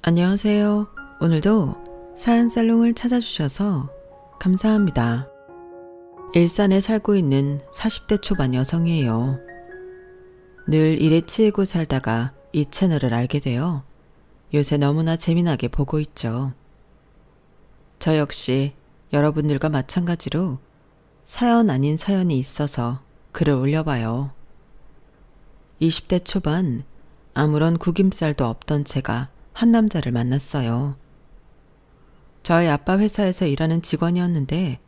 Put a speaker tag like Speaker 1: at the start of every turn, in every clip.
Speaker 1: 안녕하세요. 오늘도 사연살롱을 찾아주셔서 감사합니다. 일산에 살고 있는 40대 초반 여성이에요. 늘 일에 치이고 살다가 이 채널을 알게 되어 요새 너무나 재미나게 보고 있죠. 저 역시 여러분들과 마찬가지로 사연 아닌 사연이 있어서 글을 올려봐요. 20대 초반 아무런 구김살도 없던 제가 한 남자를 만났어요. 저희 아빠 회사에서 일하는 직원이었는데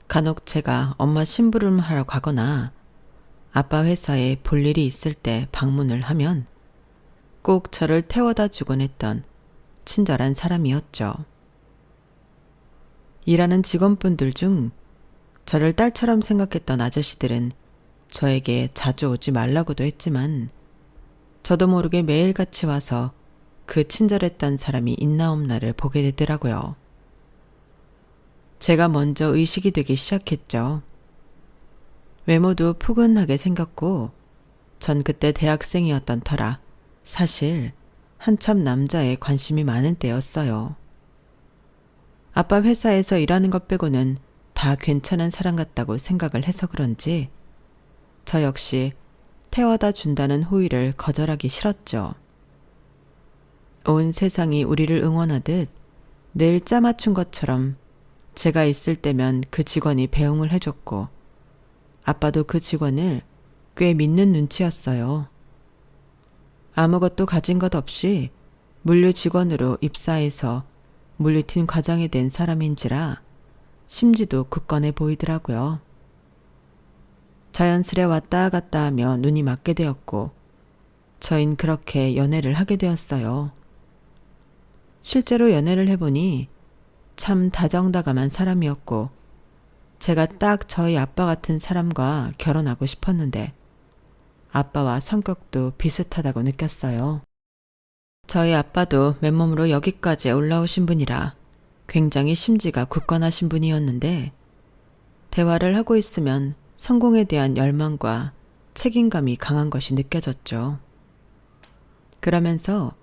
Speaker 1: 간혹 제가 엄마 심부름하러 가거나 아빠 회사에 볼 일이 있을 때 방문을 하면 꼭 저를 태워다 주곤 했던 친절한 사람이었죠. 일하는 직원분들 중 저를 딸처럼 생각했던 아저씨들은 저에게 자주 오지 말라고도 했지만 저도 모르게 매일같이 와서 그 친절했던 사람이 있나 없나를 보게 되더라고요. 제가 먼저 의식이 되기 시작했죠. 외모도 푸근하게 생겼고 전 그때 대학생이었던 터라 사실 한참 남자에 관심이 많은 때였어요. 아빠 회사에서 일하는 것 빼고는 다 괜찮은 사람 같다고 생각을 해서 그런지 저 역시 태워다 준다는 호의를 거절하기 싫었죠. 온 세상이 우리를 응원하듯 늘 짜맞춘 것처럼 제가 있을 때면 그 직원이 배웅을 해줬고 아빠도 그 직원을 꽤 믿는 눈치였어요. 아무것도 가진 것 없이 물류 직원으로 입사해서 물류팀 과장이 된 사람인지라 심지도 굳건해 보이더라고요. 자연스레 왔다 갔다 하며 눈이 맞게 되었고 저흰 그렇게 연애를 하게 되었어요. 실제로 연애를 해보니 참 다정다감한 사람이었고 제가 딱 저희 아빠 같은 사람과 결혼하고 싶었는데 아빠와 성격도 비슷하다고 느꼈어요. 저희 아빠도 맨몸으로 여기까지 올라오신 분이라 굉장히 심지가 굳건하신 분이었는데 대화를 하고 있으면 성공에 대한 열망과 책임감이 강한 것이 느껴졌죠. 그러면서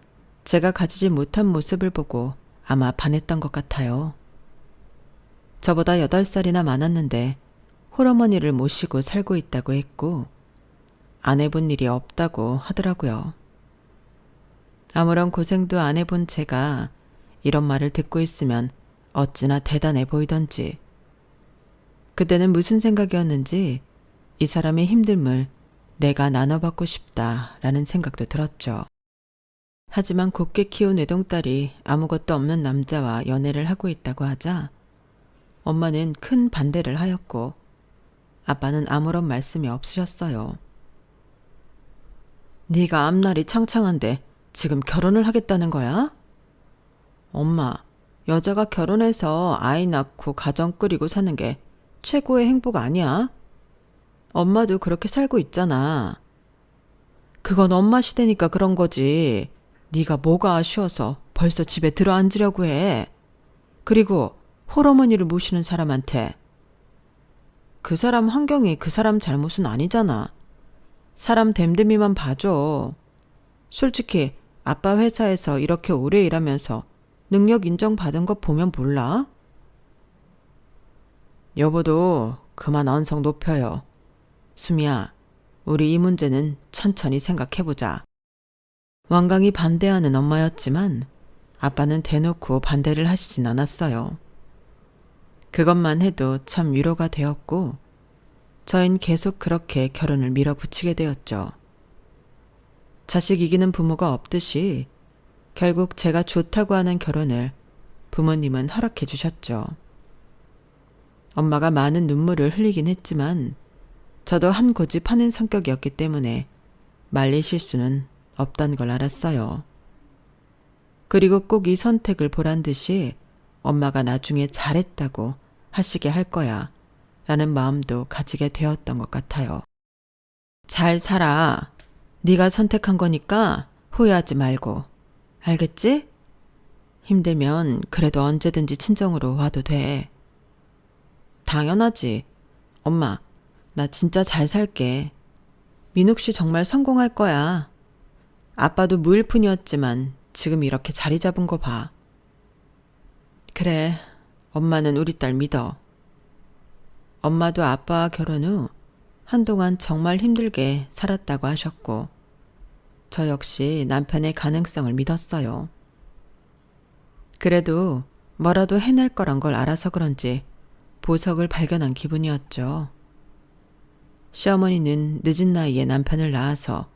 Speaker 1: 제가 가지지 못한 모습을 보고 아마 반했던 것 같아요. 저보다 8살이나 많았는데 홀어머니를 모시고 살고 있다고 했고 안 해본 일이 없다고 하더라고요. 아무런 고생도 안 해본 제가 이런 말을 듣고 있으면 어찌나 대단해 보이던지 그때는 무슨 생각이었는지 이 사람의 힘듦을 내가 나눠받고 싶다라는 생각도 들었죠. 하지만 곱게 키운 외동딸이 아무것도 없는 남자와 연애를 하고 있다고 하자 엄마는 큰 반대를 하였고 아빠는 아무런 말씀이 없으셨어요. 네가 앞날이 창창한데 지금 결혼을 하겠다는 거야? 엄마, 여자가 결혼해서 아이 낳고 가정 꾸리고 사는 게 최고의 행복 아니야? 엄마도 그렇게 살고 있잖아. 그건 엄마 시대니까 그런 거지. 네가 뭐가 아쉬워서 벌써 집에 들어앉으려고 해. 그리고 홀어머니를 모시는 사람한테 그 사람 환경이 그 사람 잘못은 아니잖아. 사람 됨됨이만 봐줘. 솔직히 아빠 회사에서 이렇게 오래 일하면서 능력 인정받은 거 보면 몰라? 여보도 그만 언성 높여요. 수미야, 우리 이 문제는 천천히 생각해보자. 완강히 반대하는 엄마였지만 아빠는 대놓고 반대를 하시진 않았어요. 그것만 해도 참 위로가 되었고 저흰 계속 그렇게 결혼을 밀어붙이게 되었죠. 자식 이기는 부모가 없듯이 결국 제가 좋다고 하는 결혼을 부모님은 허락해 주셨죠. 엄마가 많은 눈물을 흘리긴 했지만 저도 한 고집하는 성격이었기 때문에 말리실 수는 없단 걸 알았어요. 그리고 꼭 이 선택을 보란 듯이 엄마가 나중에 잘했다고 하시게 할 거야 라는 마음도 가지게 되었던 것 같아요. 잘 살아. 네가 선택한 거니까 후회하지 말고. 알겠지? 힘들면 그래도 언제든지 친정으로 와도 돼. 당연하지. 엄마, 나 진짜 잘 살게. 민욱 씨 정말 성공할 거야. 아빠도 무일푼이었지만 지금 이렇게 자리 잡은 거 봐. 그래, 엄마는 우리 딸 믿어. 엄마도 아빠와 결혼 후 한동안 정말 힘들게 살았다고 하셨고, 저 역시 남편의 가능성을 믿었어요. 그래도 뭐라도 해낼 거란 걸 알아서 그런지 보석을 발견한 기분이었죠. 시어머니는 늦은 나이에 남편을 낳아서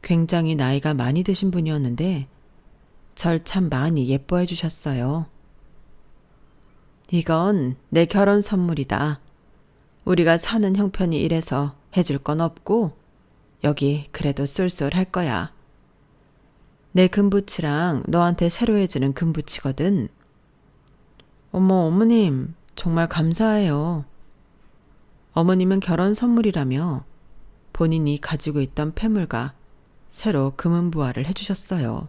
Speaker 1: 굉장히 나이가 많이 드신 분이었는데 절 참 많이 예뻐해 주셨어요. 이건 내 결혼 선물이다. 우리가 사는 형편이 이래서 해줄 건 없고 여기 그래도 쏠쏠할 거야. 내 금붙이랑 너한테 새로 해주는 금붙이거든. 어머님, 정말 감사해요. 어머님은 결혼 선물이라며 본인이 가지고 있던 폐물과 새로 금은부화를 해주셨어요.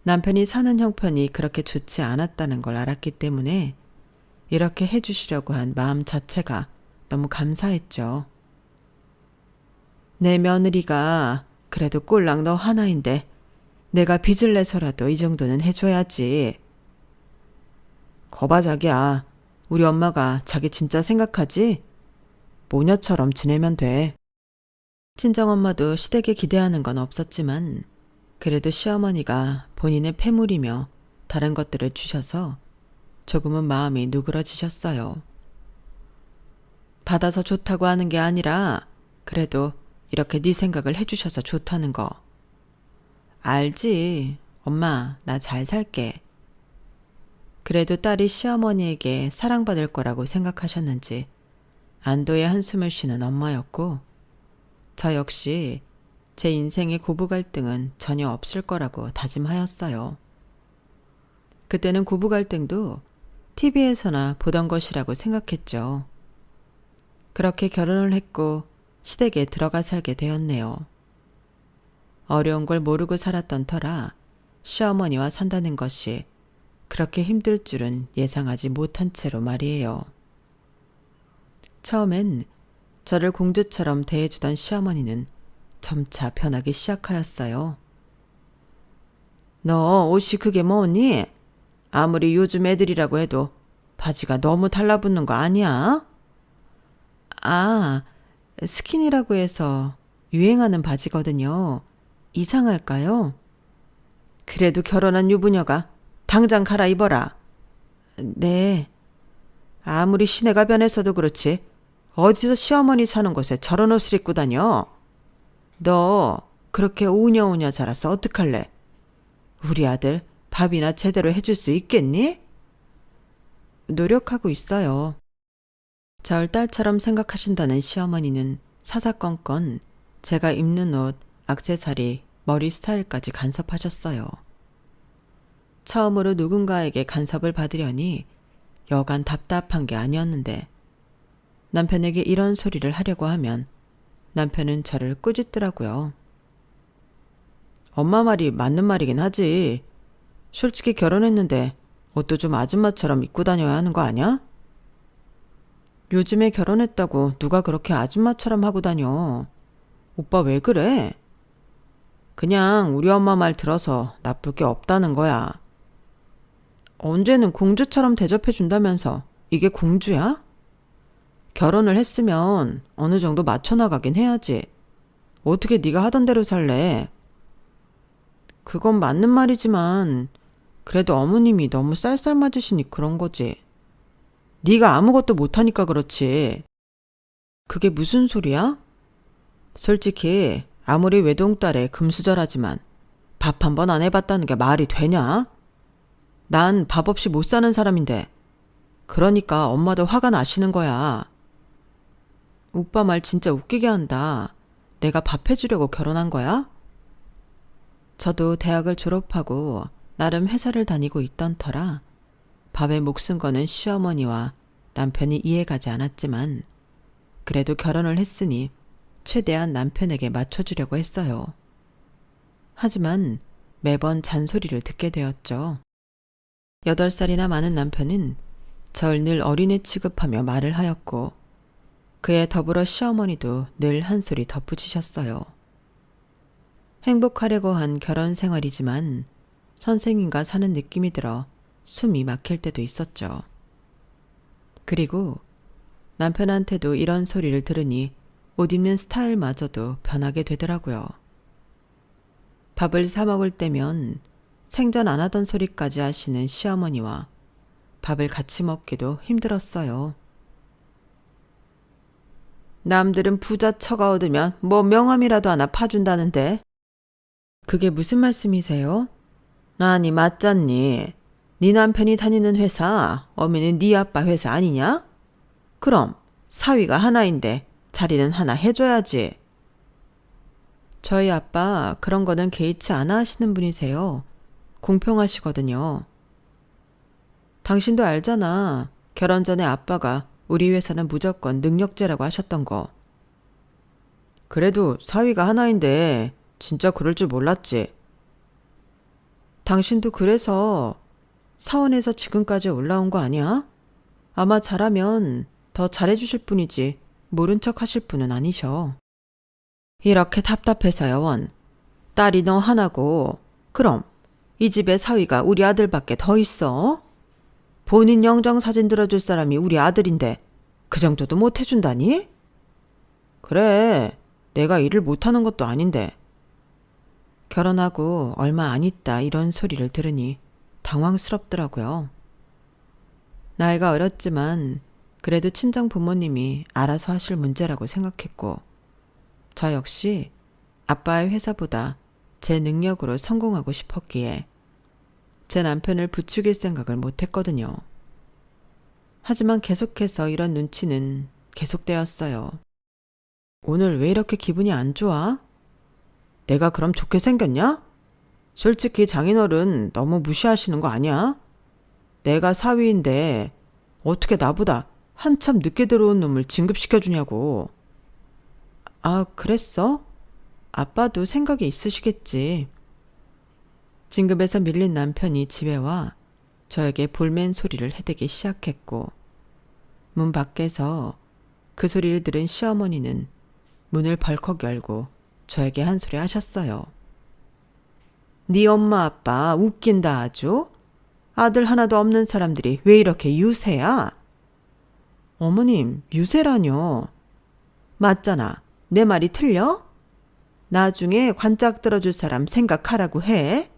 Speaker 1: 남편이 사는 형편이 그렇게 좋지 않았다는 걸 알았기 때문에 이렇게 해주시려고 한 마음 자체가 너무 감사했죠. 내 며느리가 그래도 꼴랑 너 하나인데 내가 빚을 내서라도 이 정도는 해줘야지. 거봐 자기야, 우리 엄마가 자기 진짜 생각하지? 모녀처럼 지내면 돼. 친정엄마도 시댁에 기대하는 건 없었지만 그래도 시어머니가 본인의 폐물이며 다른 것들을 주셔서 조금은 마음이 누그러지셨어요. 받아서 좋다고 하는 게 아니라 그래도 이렇게 네 생각을 해주셔서 좋다는 거. 알지. 엄마, 나 잘 살게. 그래도 딸이 시어머니에게 사랑받을 거라고 생각하셨는지 안도의 한숨을 쉬는 엄마였고, 저 역시 제 인생의 고부 갈등은 전혀 없을 거라고 다짐하였어요. 그때는 고부 갈등도 TV에서나 보던 것이라고 생각했죠. 그렇게 결혼을 했고 시댁에 들어가 살게 되었네요. 어려운 걸 모르고 살았던 터라 시어머니와 산다는 것이 그렇게 힘들 줄은 예상하지 못한 채로 말이에요. 처음엔 저를 공주처럼 대해주던 시어머니는 점차 변하기 시작하였어요. 너 옷이 그게 뭐니? 아무리 요즘 애들이라고 해도 바지가 너무 달라붙는 거 아니야? 아, 스키니라고 해서 유행하는 바지거든요. 이상할까요? 그래도 결혼한 유부녀가 당장 갈아입어라. 네. 아무리 시내가 변했어도 그렇지 어디서 시어머니 사는 곳에 저런 옷을 입고 다녀? 너 그렇게 우녀우녀 자라서 어떡할래? 우리 아들 밥이나 제대로 해줄 수 있겠니? 노력하고 있어요. 절 딸처럼 생각하신다는 시어머니는 사사건건 제가 입는 옷, 액세서리, 머리 스타일까지 간섭하셨어요. 처음으로 누군가에게 간섭을 받으려니 여간 답답한 게 아니었는데 남편에게 이런 소리를 하려고 하면 남편은 저를 꾸짖더라고요. 엄마 말이 맞는 말이긴 하지. 솔직히 결혼했는데 옷도 좀 아줌마처럼 입고 다녀야 하는 거 아니야? 요즘에 결혼했다고 누가 그렇게 아줌마처럼 하고 다녀. 오빠 왜 그래? 그냥 우리 엄마 말 들어서 나쁠 게 없다는 거야. 언제는 공주처럼 대접해준다면서 이게 공주야? 결혼을 했으면 어느 정도 맞춰나가긴 해야지. 어떻게 네가 하던 대로 살래? 그건 맞는 말이지만 그래도 어머님이 너무 쌀쌀 맞으시니 그런 거지. 네가 아무것도 못하니까 그렇지. 그게 무슨 소리야? 솔직히 아무리 외동딸에 금수저라지만 밥 한 번 안 해봤다는 게 말이 되냐? 난 밥 없이 못 사는 사람인데 그러니까 엄마도 화가 나시는 거야. 오빠 말 진짜 웃기게 한다. 내가 밥 해주려고 결혼한 거야? 저도 대학을 졸업하고 나름 회사를 다니고 있던 터라 밥에 목숨 거는 시어머니와 남편이 이해가지 않았지만 그래도 결혼을 했으니 최대한 남편에게 맞춰주려고 했어요. 하지만 매번 잔소리를 듣게 되었죠. 8살이나 많은 남편은 절 늘 어린애 취급하며 말을 하였고 그에 더불어 시어머니도 늘 한 소리 덧붙이셨어요. 행복하려고 한 결혼 생활이지만 선생님과 사는 느낌이 들어 숨이 막힐 때도 있었죠. 그리고 남편한테도 이런 소리를 들으니 옷 입는 스타일마저도 변하게 되더라고요. 밥을 사 먹을 때면 생전 안 하던 소리까지 하시는 시어머니와 밥을 같이 먹기도 힘들었어요. 남들은 부자 처가 얻으면 뭐 명함이라도 하나 파준다는데. 그게 무슨 말씀이세요? 아니 맞잖니. 네 남편이 다니는 회사, 어머니는 네 아빠 회사 아니냐? 그럼 사위가 하나인데 자리는 하나 해줘야지. 저희 아빠 그런 거는 개의치 않아 하시는 분이세요. 공평하시거든요. 당신도 알잖아. 결혼 전에 아빠가 우리 회사는 무조건 능력제라고 하셨던 거. 그래도 사위가 하나인데 진짜 그럴 줄 몰랐지. 당신도 그래서 사원에서 지금까지 올라온 거 아니야? 아마 잘하면 더 잘해주실 분이지 모른 척 하실 분은 아니셔. 이렇게 답답해서요, 원. 딸이 너 하나고 그럼 이 집에 사위가 우리 아들밖에 더 있어? 본인 영정사진 들어줄 사람이 우리 아들인데 그 정도도 못 해준다니? 그래, 내가 일을 못하는 것도 아닌데. 결혼하고 얼마 안 있다 이런 소리를 들으니 당황스럽더라고요. 나이가 어렸지만 그래도 친정 부모님이 알아서 하실 문제라고 생각했고 저 역시 아빠의 회사보다 제 능력으로 성공하고 싶었기에 제 남편을 부추길 생각을 못했거든요. 하지만 계속해서 이런 눈치는 계속되었어요. 오늘 왜 이렇게 기분이 안 좋아? 내가 그럼 좋게 생겼냐? 솔직히 장인어른 너무 무시하시는 거 아니야? 내가 사위인데 어떻게 나보다 한참 늦게 들어온 놈을 진급시켜주냐고. 아, 그랬어? 아빠도 생각이 있으시겠지. 진급에서 밀린 남편이 집에 와 저에게 볼멘 소리를 해대기 시작했고 문 밖에서 그 소리를 들은 시어머니는 문을 벌컥 열고 저에게 한 소리 하셨어요. 네 엄마 아빠 웃긴다 아주. 아들 하나도 없는 사람들이 왜 이렇게 유세야? 어머님, 유세라뇨. 맞잖아. 내 말이 틀려? 나중에 관짝 들어줄 사람 생각하라고 해.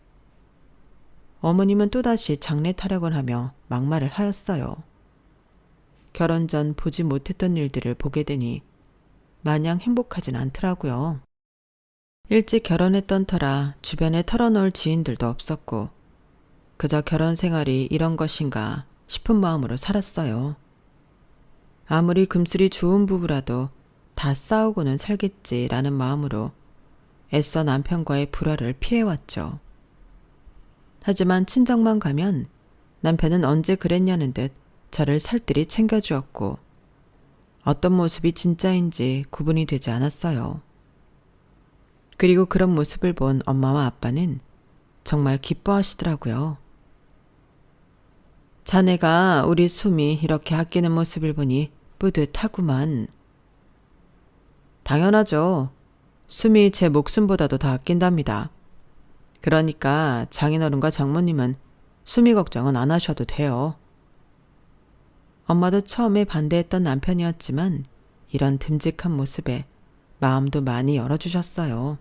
Speaker 1: 어머님은 또다시 장례 타령을 하며 막말을 하였어요. 결혼 전 보지 못했던 일들을 보게 되니 마냥 행복하진 않더라고요. 일찍 결혼했던 터라 주변에 털어놓을 지인들도 없었고 그저 결혼 생활이 이런 것인가 싶은 마음으로 살았어요. 아무리 금슬이 좋은 부부라도 다 싸우고는 살겠지라는 마음으로 애써 남편과의 불화를 피해왔죠. 하지만 친정만 가면 남편은 언제 그랬냐는 듯 저를 살뜰히 챙겨주었고 어떤 모습이 진짜인지 구분이 되지 않았어요. 그리고 그런 모습을 본 엄마와 아빠는 정말 기뻐하시더라고요. 자네가 우리 숨이 이렇게 아끼는 모습을 보니 뿌듯하구만. 당연하죠. 숨이 제 목숨보다도 더 아낀답니다. 그러니까 장인어른과 장모님은 숨이 걱정은 안 하셔도 돼요. 엄마도 처음에 반대했던 남편이었지만 이런 듬직한 모습에 마음도 많이 열어주셨어요.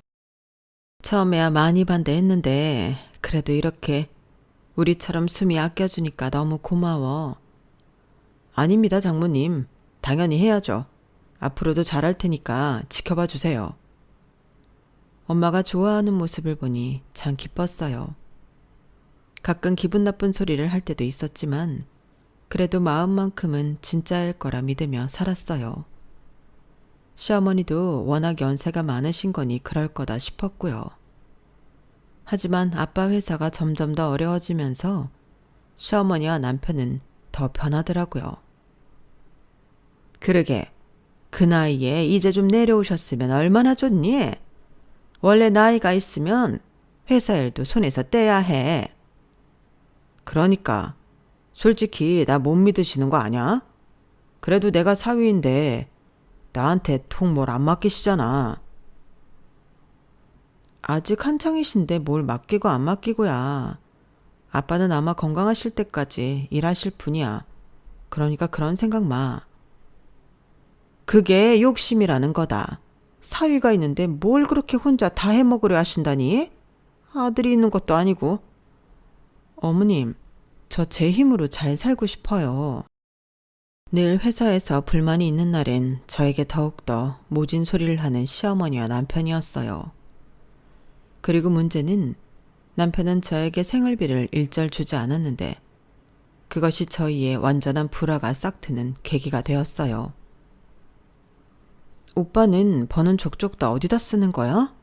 Speaker 1: 처음에야 많이 반대했는데 그래도 이렇게 우리처럼 숨이 아껴주니까 너무 고마워. 아닙니다, 장모님. 당연히 해야죠. 앞으로도 잘할 테니까 지켜봐 주세요. 엄마가 좋아하는 모습을 보니 참 기뻤어요. 가끔 기분 나쁜 소리를 할 때도 있었지만 그래도 마음만큼은 진짜일 거라 믿으며 살았어요. 시어머니도 워낙 연세가 많으신 거니 그럴 거다 싶었고요. 하지만 아빠 회사가 점점 더 어려워지면서 시어머니와 남편은 더 변하더라고요. 그러게, 그 나이에 이제 좀 내려오셨으면 얼마나 좋니? 원래 나이가 있으면 회사 일도 손에서 떼야 해. 그러니까 솔직히 나 못 믿으시는 거 아냐? 그래도 내가 사위인데 나한테 통 뭘 안 맡기시잖아. 아직 한창이신데 뭘 맡기고 안 맡기고야. 아빠는 아마 건강하실 때까지 일하실 분이야. 그러니까 그런 생각 마. 그게 욕심이라는 거다. 사위가 있는데 뭘 그렇게 혼자 다 해먹으려 하신다니? 아들이 있는 것도 아니고. 어머님, 저 제 힘으로 잘 살고 싶어요. 늘 회사에서 불만이 있는 날엔 저에게 더욱더 모진 소리를 하는 시어머니와 남편이었어요. 그리고 문제는 남편은 저에게 생활비를 일절 주지 않았는데 그것이 저희의 완전한 불화가 싹트는 계기가 되었어요. 오빠는 버는 족족 다 어디다 쓰는 거야?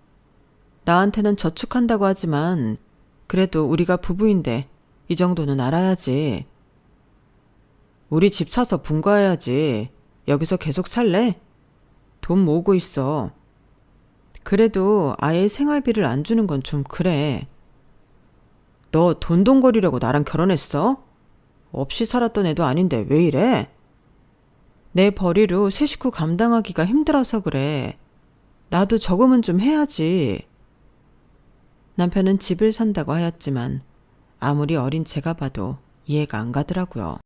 Speaker 1: 나한테는 저축한다고 하지만 그래도 우리가 부부인데 이 정도는 알아야지. 우리 집 사서 분가해야지. 여기서 계속 살래? 돈 모으고 있어. 그래도 아예 생활비를 안 주는 건 좀 그래. 너 돈돈거리려고 나랑 결혼했어? 없이 살았던 애도 아닌데 왜 이래? 내 벌이로 세 식구 감당하기가 힘들어서 그래. 나도 저금은 좀 해야지. 남편은 집을 산다고 하였지만 아무리 어린 제가 봐도 이해가 안 가더라고요.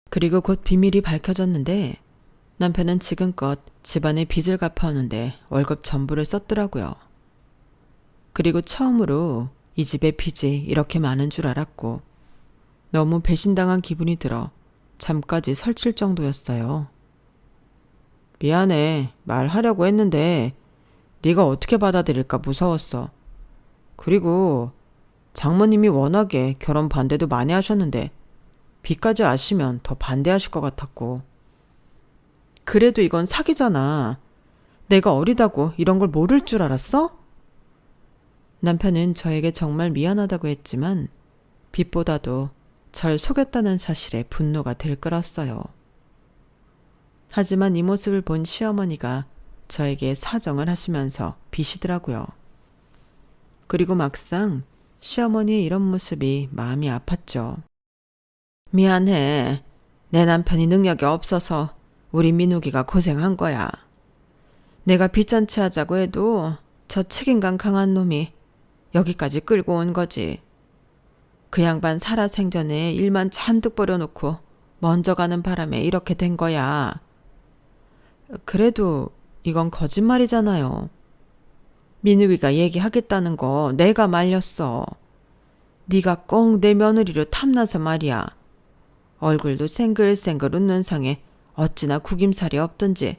Speaker 1: 그리고 곧 비밀이 밝혀졌는데 남편은 지금껏 집안의 빚을 갚아오는데 월급 전부를 썼더라고요. 그리고 처음으로 이 집의 빚이 이렇게 많은 줄 알았고 너무 배신당한 기분이 들어 잠까지 설칠 정도였어요. 미안해. 말하려고 했는데 네가 어떻게 받아들일까 무서웠어. 그리고 장모님이 워낙에 결혼 반대도 많이 하셨는데 빚까지 아시면 더 반대하실 것 같았고. 그래도 이건 사기잖아. 내가 어리다고 이런 걸 모를 줄 알았어? 남편은 저에게 정말 미안하다고 했지만 빚보다도 절 속였다는 사실에 분노가 들끓었어요. 하지만 이 모습을 본 시어머니가 저에게 사정을 하시면서 비시더라고요. 그리고 막상 시어머니의 이런 모습이 마음이 아팠죠. 미안해. 내 남편이 능력이 없어서 우리 민욱이가 고생한 거야. 내가 빚잔치 하자고 해도 저 책임감 강한 놈이 여기까지 끌고 온 거지. 그 양반 살아생전에 일만 잔뜩 버려놓고 먼저 가는 바람에 이렇게 된 거야. 그래도 이건 거짓말이잖아요. 민욱이가 얘기하겠다는 거 내가 말렸어. 네가 꼭 내 며느리로 탐나서 말이야. 얼굴도 생글생글 웃는 상에 어찌나 구김살이 없던지.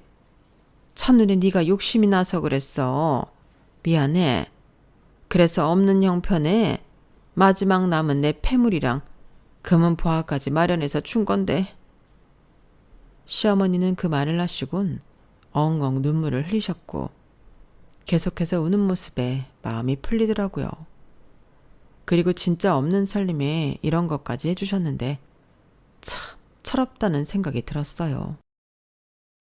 Speaker 1: 첫눈에 네가 욕심이 나서 그랬어. 미안해. 그래서 없는 형편에 마지막 남은 내 패물이랑 금은 보화까지 마련해서 준 건데. 시어머니는 그 말을 하시곤 엉엉 눈물을 흘리셨고 계속해서 우는 모습에 마음이 풀리더라고요. 그리고 진짜 없는 살림에 이런 것까지 해주셨는데 참 철없다는 생각이 들었어요.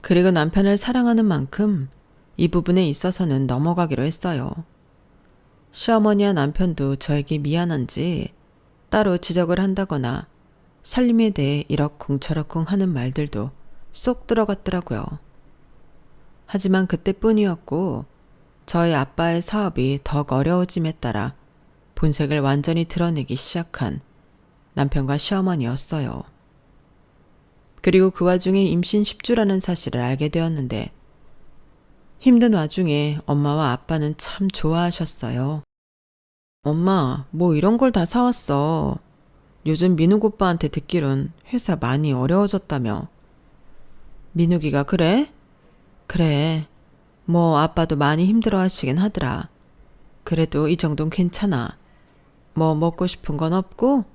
Speaker 1: 그리고 남편을 사랑하는 만큼 이 부분에 있어서는 넘어가기로 했어요. 시어머니와 남편도 저에게 미안한지 따로 지적을 한다거나 살림에 대해 이러쿵저러쿵 하는 말들도 쏙 들어갔더라고요. 하지만 그때뿐이었고 저희 아빠의 사업이 더욱 어려워짐에 따라 본색을 완전히 드러내기 시작한 남편과 시어머니였어요. 그리고 그 와중에 임신 10주라는 사실을 알게 되었는데 힘든 와중에 엄마와 아빠는 참 좋아하셨어요. 엄마, 뭐 이런 걸 다 사왔어. 요즘 민욱 오빠한테 듣기론 회사 많이 어려워졌다며. 민욱이가 그래? 그래. 뭐 아빠도 많이 힘들어 하시긴 하더라. 그래도 이 정도는 괜찮아. 뭐 먹고 싶은 건 없고?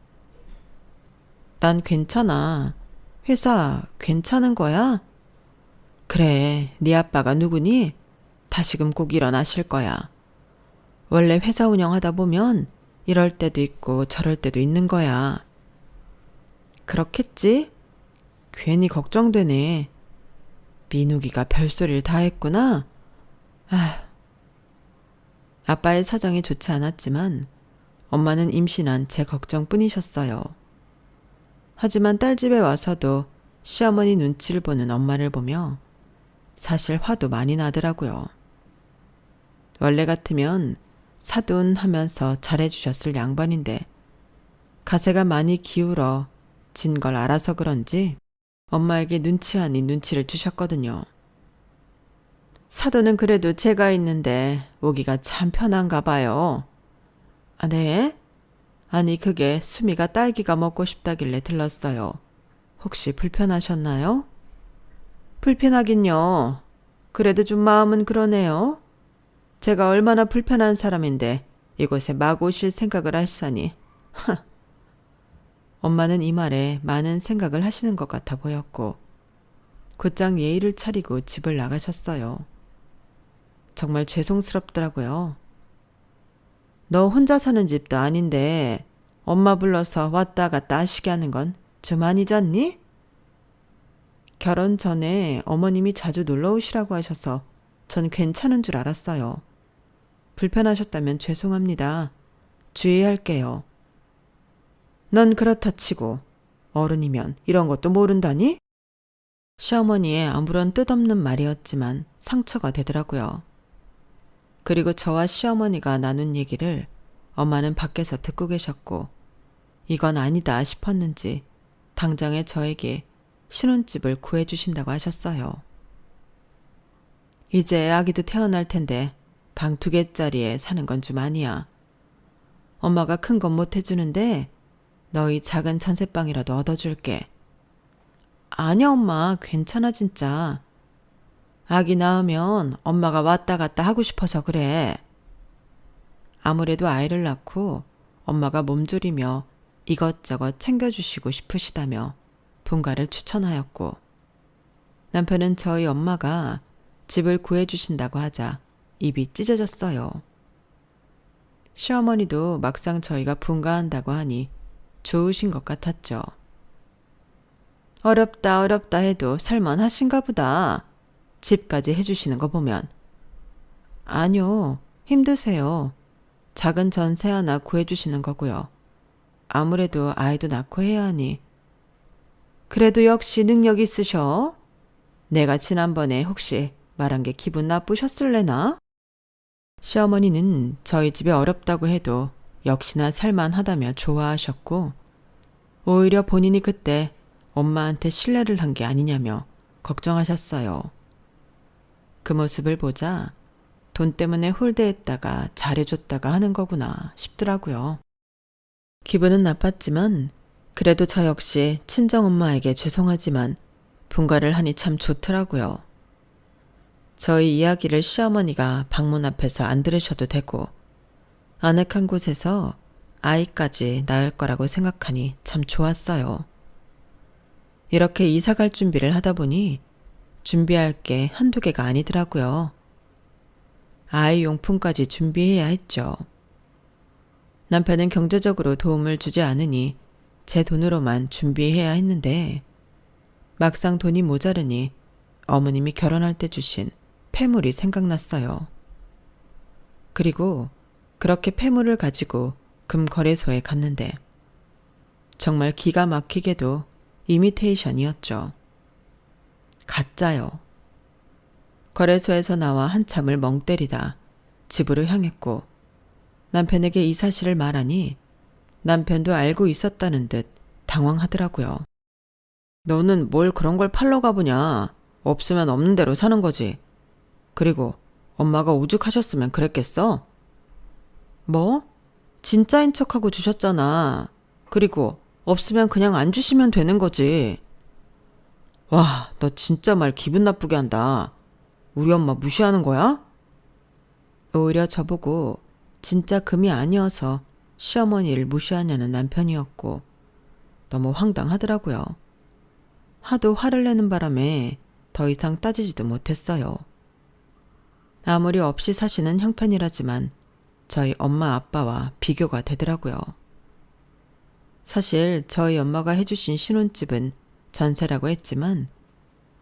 Speaker 1: 난 괜찮아. 회사 괜찮은 거야? 그래, 네 아빠가 누구니? 다시금 꼭 일어나실 거야. 원래 회사 운영하다 보면 이럴 때도 있고 저럴 때도 있는 거야. 그렇겠지? 괜히 걱정되네. 민욱이가 별소리를 다 했구나. 아빠의 사정이 좋지 않았지만 엄마는 임신한 제 걱정뿐이셨어요. 하지만 딸 집에 와서도 시어머니 눈치를 보는 엄마를 보며 사실 화도 많이 나더라고요. 원래 같으면 사돈하면서 잘해주셨을 양반인데 가세가 많이 기울어 진 걸 알아서 그런지 엄마에게 눈치 아닌 눈치를 주셨거든요. 사돈은 그래도 제가 있는데 오기가 참 편한가 봐요. 아, 네? 아니 그게 수미가 딸기가 먹고 싶다길래 들렀어요. 혹시 불편하셨나요? 불편하긴요. 그래도 좀 마음은 그러네요. 제가 얼마나 불편한 사람인데 이곳에 마구 오실 생각을 하시다니. 엄마는 이 말에 많은 생각을 하시는 것 같아 보였고 곧장 예의를 차리고 집을 나가셨어요. 정말 죄송스럽더라고요. 너 혼자 사는 집도 아닌데 엄마 불러서 왔다 갔다 하시게 하는 건 좀 아니잖니? 결혼 전에 어머님이 자주 놀러 오시라고 하셔서 전 괜찮은 줄 알았어요. 불편하셨다면 죄송합니다. 주의할게요. 넌 그렇다 치고 어른이면 이런 것도 모른다니? 시어머니의 아무런 뜻없는 말이었지만 상처가 되더라고요. 그리고 저와 시어머니가 나눈 얘기를 엄마는 밖에서 듣고 계셨고 이건 아니다 싶었는지 당장에 저에게 신혼집을 구해주신다고 하셨어요. 이제 아기도 태어날 텐데 방 2개짜리에 사는 건 좀 아니야. 엄마가 큰 건 못 해주는데 너희 작은 전셋방이라도 얻어줄게. 아니야 엄마 괜찮아 진짜. 아기 낳으면 엄마가 왔다 갔다 하고 싶어서 그래. 아무래도 아이를 낳고 엄마가 몸조리며 이것저것 챙겨주시고 싶으시다며 분가를 추천하였고 남편은 저희 엄마가 집을 구해주신다고 하자 입이 찢어졌어요. 시어머니도 막상 저희가 분가한다고 하니 좋으신 것 같았죠. 어렵다 해도 살만하신가 보다. 집까지 해주시는 거 보면. 아니요, 힘드세요. 작은 전세 하나 구해주시는 거고요. 아무래도 아이도 낳고 해야 하니. 그래도 역시 능력 있으셔. 내가 지난번에 혹시 말한 게 기분 나쁘셨을래나? 시어머니는 저희 집에 어렵다고 해도 역시나 살만하다며 좋아하셨고 오히려 본인이 그때 엄마한테 신뢰를 한 게 아니냐며 걱정하셨어요. 그 모습을 보자 돈 때문에 홀대했다가 잘해줬다가 하는 거구나 싶더라고요. 기분은 나빴지만 그래도 저 역시 친정엄마에게 죄송하지만 분가를 하니 참 좋더라고요. 저희 이야기를 시어머니가 방문 앞에서 안 들으셔도 되고 아늑한 곳에서 아이까지 낳을 거라고 생각하니 참 좋았어요. 이렇게 이사 갈 준비를 하다 보니 준비할 게 한두 개가 아니더라고요. 아이 용품까지 준비해야 했죠. 남편은 경제적으로 도움을 주지 않으니 제 돈으로만 준비해야 했는데 막상 돈이 모자르니 어머님이 결혼할 때 주신 폐물이 생각났어요. 그리고 그렇게 폐물을 가지고 금거래소에 갔는데 정말 기가 막히게도 이미테이션이었죠. 가짜요. 거래소에서 나와 한참을 멍 때리다 집으로 향했고 남편에게 이 사실을 말하니 남편도 알고 있었다는 듯 당황하더라고요. 너는 뭘 그런 걸 팔러 가보냐. 없으면 없는 대로 사는 거지. 그리고 엄마가 오죽하셨으면 그랬겠어? 뭐? 진짜인 척하고 주셨잖아. 그리고 없으면 그냥 안 주시면 되는 거지. 와, 너 진짜 말 기분 나쁘게 한다. 우리 엄마 무시하는 거야? 오히려 저보고 진짜 금이 아니어서 시어머니를 무시하냐는 남편이었고 너무 황당하더라고요. 하도 화를 내는 바람에 더 이상 따지지도 못했어요. 아무리 없이 사시는 형편이라지만 저희 엄마 아빠와 비교가 되더라고요. 사실 저희 엄마가 해주신 신혼집은 전세라고 했지만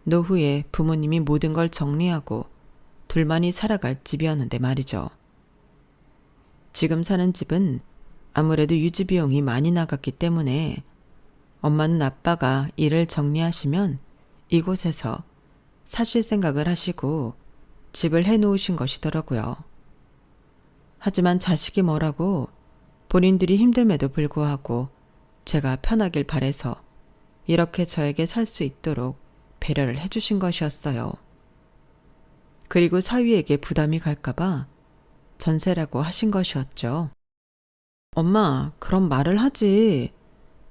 Speaker 1: 노후에 부모님이 모든 걸 정리하고 둘만이 살아갈 집이었는데 말이죠. 지금 사는 집은 아무래도 유지 비용이 많이 나갔기 때문에 엄마는 아빠가 일을 정리하시면 이곳에서 사실 생각을 하시고 집을 해놓으신 것이더라고요. 하지만 자식이 뭐라고 본인들이 힘듦에도 불구하고 제가 편하길 바래서 이렇게 저에게 살 수 있도록 배려를 해주신 것이었어요. 그리고 사위에게 부담이 갈까봐 전세라고 하신 것이었죠. 엄마, 그럼 말을 하지.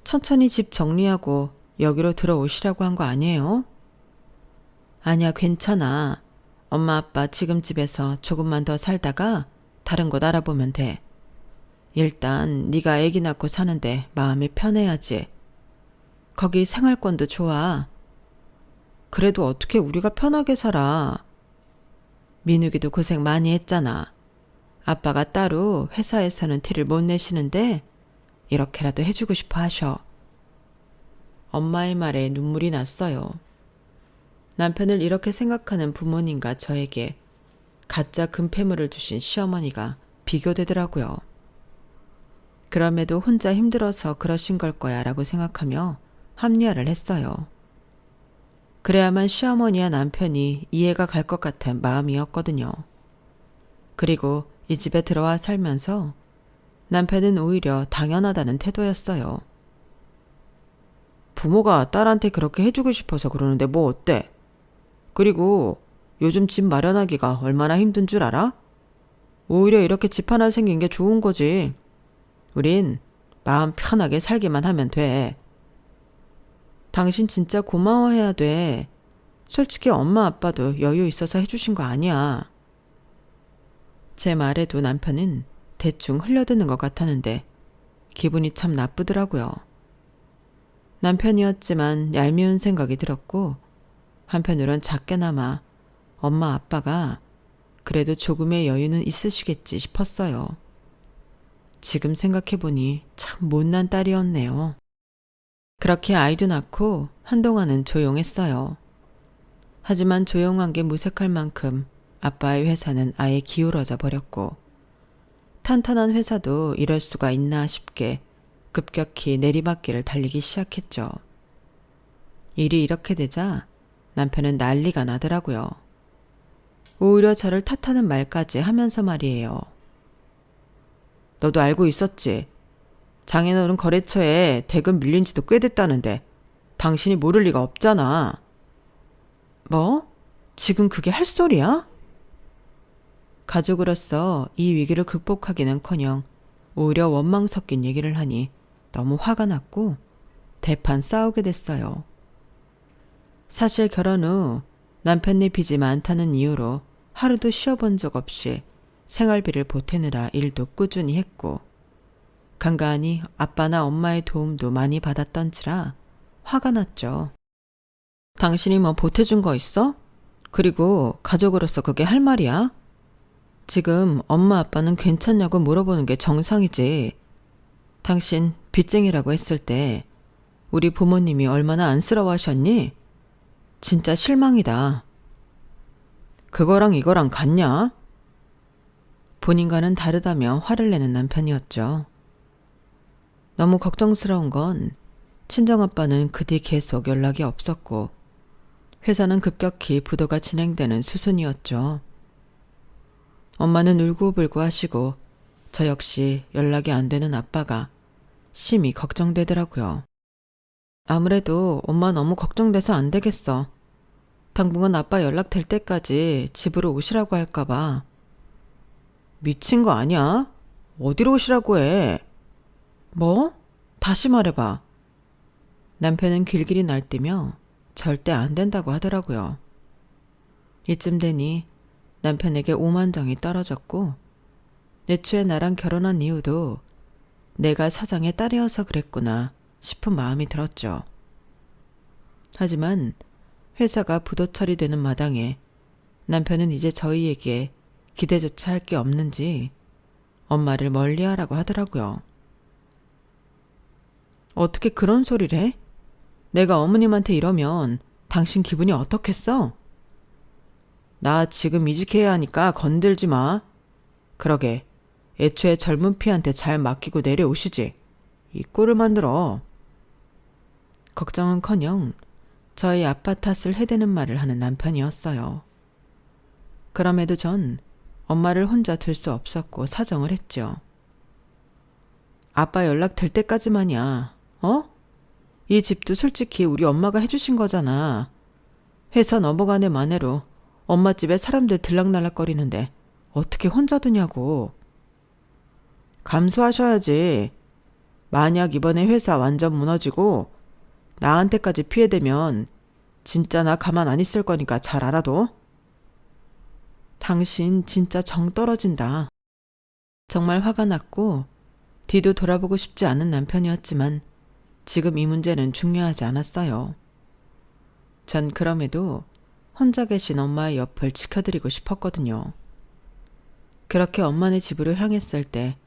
Speaker 1: 천천히 집 정리하고 여기로 들어오시라고 한 거 아니에요? 아니야, 괜찮아. 엄마 아빠 지금 집에서 조금만 더 살다가 다른 곳 알아보면 돼. 일단 네가 아기 낳고 사는데 마음이 편해야지. 거기 생활권도 좋아. 그래도 어떻게 우리가 편하게 살아. 민욱이도 고생 많이 했잖아. 아빠가 따로 회사에서는 티를 못 내시는데 이렇게라도 해주고 싶어 하셔. 엄마의 말에 눈물이 났어요. 남편을 이렇게 생각하는 부모님과 저에게 가짜 금패물을 주신 시어머니가 비교되더라고요. 그럼에도 혼자 힘들어서 그러신 걸 거야 라고 생각하며 합리화를 했어요. 그래야만 시어머니와 남편이 이해가 갈 것 같은 마음이었거든요. 그리고 이 집에 들어와 살면서 남편은 오히려 당연하다는 태도였어요. 부모가 딸한테 그렇게 해주고 싶어서 그러는데 뭐 어때? 그리고 요즘 집 마련하기가 얼마나 힘든 줄 알아? 오히려 이렇게 집 하나 생긴 게 좋은 거지. 우린 마음 편하게 살기만 하면 돼. 당신 진짜 고마워해야 돼. 솔직히 엄마 아빠도 여유 있어서 해주신 거 아니야. 제 말에도 남편은 대충 흘려드는 것 같았는데 기분이 참 나쁘더라고요. 남편이었지만 얄미운 생각이 들었고 한편으론 작게나마 엄마 아빠가 그래도 조금의 여유는 있으시겠지 싶었어요. 지금 생각해보니 참 못난 딸이었네요. 그렇게 아이도 낳고 한동안은 조용했어요. 하지만 조용한 게 무색할 만큼 아빠의 회사는 아예 기울어져 버렸고 탄탄한 회사도 이럴 수가 있나 싶게 급격히 내리막길을 달리기 시작했죠. 일이 이렇게 되자 남편은 난리가 나더라고요. 오히려 저를 탓하는 말까지 하면서 말이에요. 너도 알고 있었지? 장인어른 거래처에 대금 밀린 지도 꽤 됐다는데 당신이 모를 리가 없잖아. 뭐? 지금 그게 할 소리야? 가족으로서 이 위기를 극복하기는커녕 오히려 원망 섞인 얘기를 하니 너무 화가 났고 대판 싸우게 됐어요. 사실 결혼 후 남편네 빚이 많다는 이유로 하루도 쉬어본 적 없이 생활비를 보태느라 일도 꾸준히 했고 간간히 아빠나 엄마의 도움도 많이 받았던지라 화가 났죠. 당신이 뭐 보태준 거 있어? 그리고 가족으로서 그게 할 말이야? 지금 엄마 아빠는 괜찮냐고 물어보는 게 정상이지. 당신 빚쟁이라고 했을 때 우리 부모님이 얼마나 안쓰러워하셨니? 진짜 실망이다. 그거랑 이거랑 같냐? 본인과는 다르다며 화를 내는 남편이었죠. 너무 걱정스러운 건 친정아빠는 그 뒤 계속 연락이 없었고 회사는 급격히 부도가 진행되는 수순이었죠. 엄마는 울고불고 하시고 저 역시 연락이 안 되는 아빠가 심히 걱정되더라고요. 아무래도 엄마 너무 걱정돼서 안 되겠어. 당분간 아빠 연락될 때까지 집으로 오시라고 할까봐. 미친 거 아니야? 어디로 오시라고 해? 뭐? 다시 말해봐. 남편은 길길이 날뛰며 절대 안 된다고 하더라고요. 이쯤 되니 남편에게 오만정이 떨어졌고 애초에 나랑 결혼한 이유도 내가 사장의 딸이어서 그랬구나 싶은 마음이 들었죠. 하지만 회사가 부도 처리되는 마당에 남편은 이제 저희에게 기대조차 할 게 없는지 엄마를 멀리하라고 하더라고요. 어떻게 그런 소리를 해? 내가 어머님한테 이러면 당신 기분이 어떻겠어? 나 지금 이직해야 하니까 건들지 마. 그러게 애초에 젊은 피한테 잘 맡기고 내려오시지. 이 꼴을 만들어. 걱정은커녕 저희 아빠 탓을 해대는 말을 하는 남편이었어요. 그럼에도 전 엄마를 혼자 둘 수 없었고 사정을 했죠. 아빠 연락 될 때까지만이야. 어? 이 집도 솔직히 우리 엄마가 해주신 거잖아. 회사 넘어가는 만해로 엄마 집에 사람들 들락날락거리는데 어떻게 혼자 두냐고. 감수하셔야지. 만약 이번에 회사 완전 무너지고 나한테까지 피해되면 진짜 나 가만 안 있을 거니까 잘 알아둬. 당신 진짜 정 떨어진다. 정말 화가 났고 뒤도 돌아보고 싶지 않은 남편이었지만 지금 이 문제는 중요하지 않았어요. 전 그럼에도 혼자 계신 엄마의 옆을 지켜드리고 싶었거든요. 그렇게 엄마네 집으로 향했을 때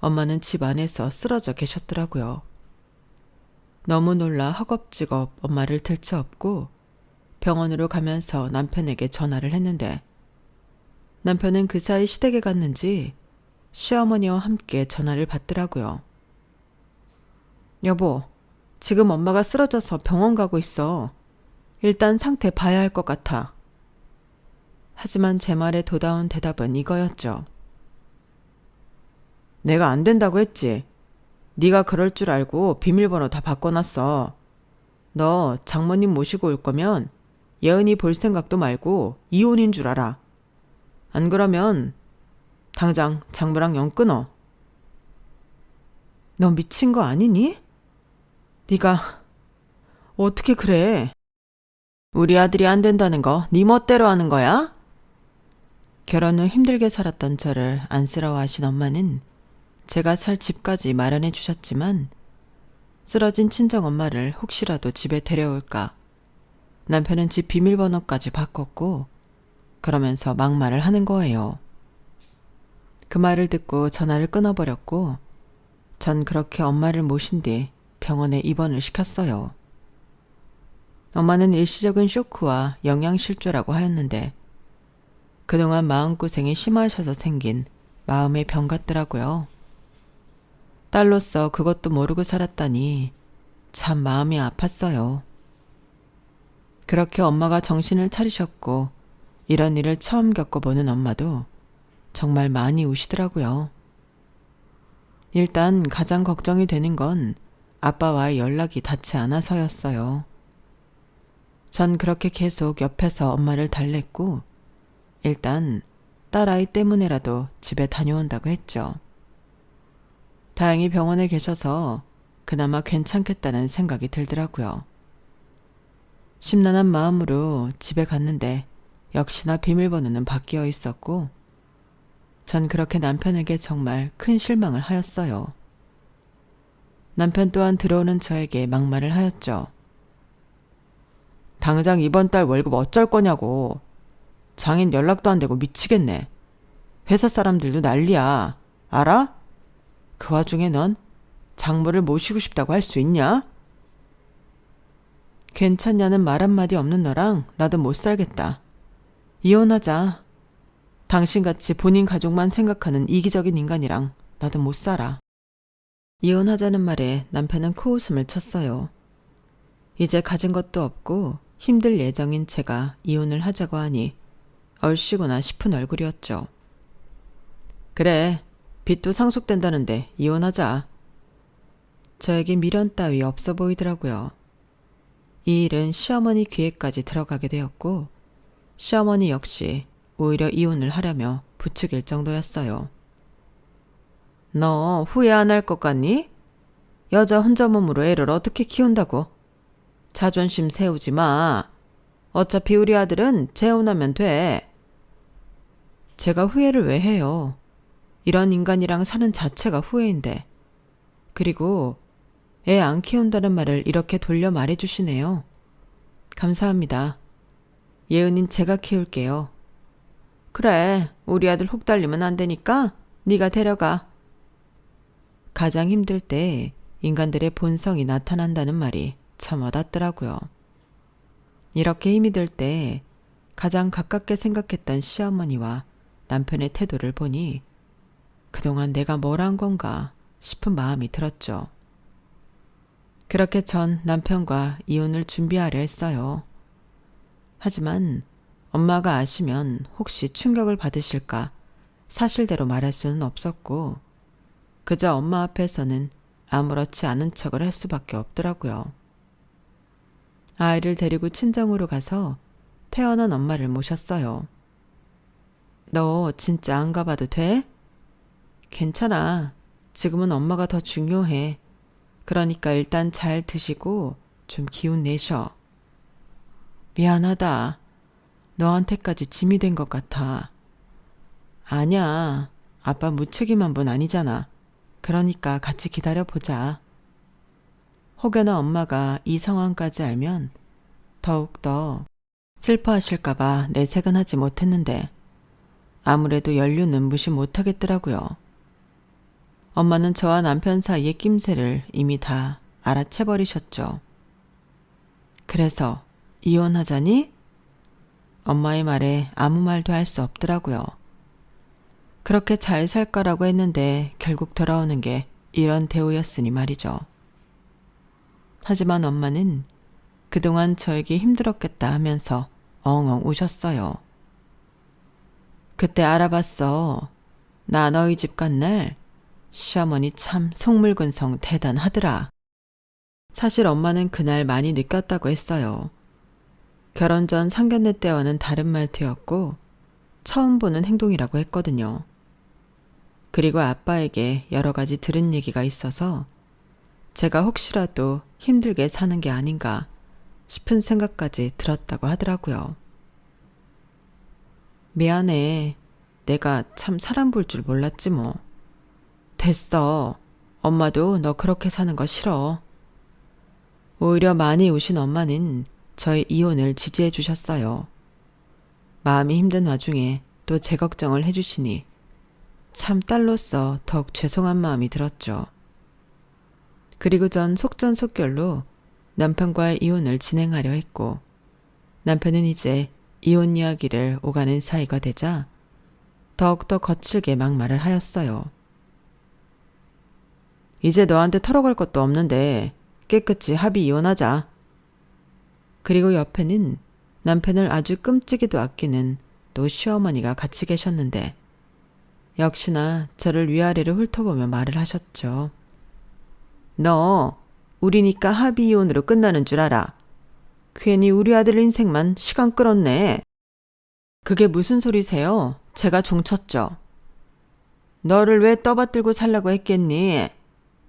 Speaker 1: 엄마는 집 안에서 쓰러져 계셨더라고요. 너무 놀라 허겁지겁 엄마를 들쳐업고 병원으로 가면서 남편에게 전화를 했는데 남편은 그 사이 시댁에 갔는지 시어머니와 함께 전화를 받더라고요. 여보, 지금 엄마가 쓰러져서 병원 가고 있어. 일단 상태 봐야 할 것 같아. 하지만 제 말에 도다운 대답은 이거였죠. 내가 안 된다고 했지. 네가 그럴 줄 알고 비밀번호 다 바꿔놨어. 너 장모님 모시고 올 거면 예은이 볼 생각도 말고 이혼인 줄 알아. 안 그러면 당장 장모랑 연 끊어. 너 미친 거 아니니? 네가 어떻게 그래? 우리 아들이 안 된다는 거 네 멋대로 하는 거야? 결혼 후 힘들게 살았던 저를 안쓰러워하신 엄마는 제가 살 집까지 마련해 주셨지만 쓰러진 친정엄마를 혹시라도 집에 데려올까 남편은 집 비밀번호까지 바꿨고 그러면서 막말을 하는 거예요. 그 말을 듣고 전화를 끊어버렸고 전 그렇게 엄마를 모신 뒤 병원에 입원을 시켰어요. 엄마는 일시적인 쇼크와 영양실조라고 하였는데 그동안 마음고생이 심하셔서 생긴 마음의 병 같더라고요. 딸로서 그것도 모르고 살았다니 참 마음이 아팠어요. 그렇게 엄마가 정신을 차리셨고 이런 일을 처음 겪어보는 엄마도 정말 많이 우시더라고요. 일단 가장 걱정이 되는 건 아빠와의 연락이 닿지 않아서였어요. 전 그렇게 계속 옆에서 엄마를 달랬고 일단 딸아이 때문에라도 집에 다녀온다고 했죠. 다행히 병원에 계셔서 그나마 괜찮겠다는 생각이 들더라고요. 심란한 마음으로 집에 갔는데 역시나 비밀번호는 바뀌어 있었고 전 그렇게 남편에게 정말 큰 실망을 하였어요. 남편 또한 들어오는 저에게 막말을 하였죠. 당장 이번 달 월급 어쩔 거냐고. 장인 연락도 안 되고 미치겠네. 회사 사람들도 난리야. 알아? 그 와중에 넌 장모를 모시고 싶다고 할 수 있냐? 괜찮냐는 말 한마디 없는 너랑 나도 못 살겠다. 이혼하자. 당신같이 본인 가족만 생각하는 이기적인 인간이랑 나도 못 살아. 이혼하자는 말에 남편은 코웃음을 쳤어요. 이제 가진 것도 없고 힘들 예정인 제가 이혼을 하자고 하니 얼씨구나 싶은 얼굴이었죠. 그래, 빚도 상속된다는데 이혼하자. 저에게 미련 따위 없어 보이더라고요. 이 일은 시어머니 귀에까지 들어가게 되었고 시어머니 역시 오히려 이혼을 하려며 부추길 정도였어요. 너 후회 안 할 것 같니? 여자 혼자 몸으로 애를 어떻게 키운다고? 자존심 세우지 마. 어차피 우리 아들은 재혼하면 돼. 제가 후회를 왜 해요? 이런 인간이랑 사는 자체가 후회인데. 그리고 애 안 키운다는 말을 이렇게 돌려 말해주시네요. 감사합니다. 예은인 제가 키울게요. 그래, 우리 아들 혹 달리면 안 되니까 네가 데려가. 가장 힘들 때 인간들의 본성이 나타난다는 말이 참 와닿더라고요. 이렇게 힘이 들 때 가장 가깝게 생각했던 시어머니와 남편의 태도를 보니 그동안 내가 뭘 한 건가 싶은 마음이 들었죠. 그렇게 전 남편과 이혼을 준비하려 했어요. 하지만 엄마가 아시면 혹시 충격을 받으실까 사실대로 말할 수는 없었고 그저 엄마 앞에서는 아무렇지 않은 척을 할 수밖에 없더라고요. 아이를 데리고 친정으로 가서 태어난 엄마를 모셨어요. 너 진짜 안 가봐도 돼? 괜찮아. 지금은 엄마가 더 중요해. 그러니까 일단 잘 드시고 좀 기운 내셔. 미안하다. 너한테까지 짐이 된 것 같아. 아니야. 아빠 무책임한 분 아니잖아. 그러니까 같이 기다려보자. 혹여나 엄마가 이 상황까지 알면 더욱더 슬퍼하실까봐 내색은 하지 못했는데 아무래도 연륜은 무시 못하겠더라고요. 엄마는 저와 남편 사이의 낌새를 이미 다 알아채버리셨죠. 그래서 이혼하자니? 엄마의 말에 아무 말도 할 수 없더라고요. 그렇게 잘 살 거라고 했는데 결국 돌아오는 게 이런 대우였으니 말이죠. 하지만 엄마는 그동안 저에게 힘들었겠다 하면서 엉엉 우셨어요. 그때 알아봤어. 나 너희 집 간 날 시어머니 참 속물근성 대단하더라. 사실 엄마는 그날 많이 느꼈다고 했어요. 결혼 전 상견례 때와는 다른 말투였고 처음 보는 행동이라고 했거든요. 그리고 아빠에게 여러 가지 들은 얘기가 있어서 제가 혹시라도 힘들게 사는 게 아닌가 싶은 생각까지 들었다고 하더라고요. 미안해. 내가 참 사람 볼 줄 몰랐지 뭐. 됐어. 엄마도 너 그렇게 사는 거 싫어. 오히려 많이 우신 엄마는 저의 이혼을 지지해 주셨어요. 마음이 힘든 와중에 또 제 걱정을 해주시니 참 딸로서 더욱 죄송한 마음이 들었죠. 그리고 전 속전속결로 남편과의 이혼을 진행하려 했고 남편은 이제 이혼 이야기를 오가는 사이가 되자 더욱더 거칠게 막말을 하였어요. 이제 너한테 털어갈 것도 없는데 깨끗이 합의 이혼하자. 그리고 옆에는 남편을 아주 끔찍이도 아끼는 또 시어머니가 같이 계셨는데 역시나 저를 위아래로 훑어보며 말을 하셨죠. 너 우리니까 합의 이혼으로 끝나는 줄 알아. 괜히 우리 아들 인생만 시간 끌었네. 그게 무슨 소리세요? 제가 종쳤죠. 너를 왜 떠받들고 살라고 했겠니?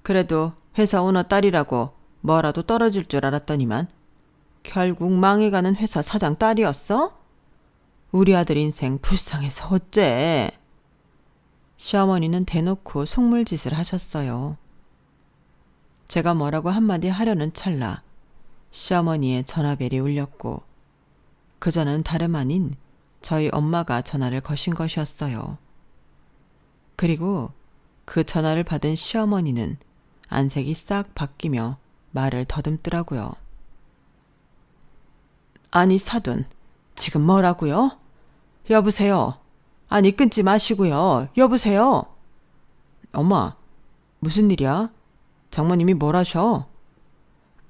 Speaker 1: 그래도 회사 오너 딸이라고 뭐라도 떨어질 줄 알았더니만 결국 망해가는 회사 사장 딸이었어? 우리 아들 인생 불쌍해서 어째. 시어머니는 대놓고 속물짓을 하셨어요. 제가 뭐라고 한마디 하려는 찰나 시어머니의 전화벨이 울렸고 그전은 다름 아닌 저희 엄마가 전화를 거신 것이었어요. 그리고 그 전화를 받은 시어머니는 안색이 싹 바뀌며 말을 더듬더라고요. 아니 사돈, 지금 뭐라고요? 여보세요. 아니 끊지 마시고요. 여보세요. 엄마, 무슨 일이야? 장모님이 뭘 하셔?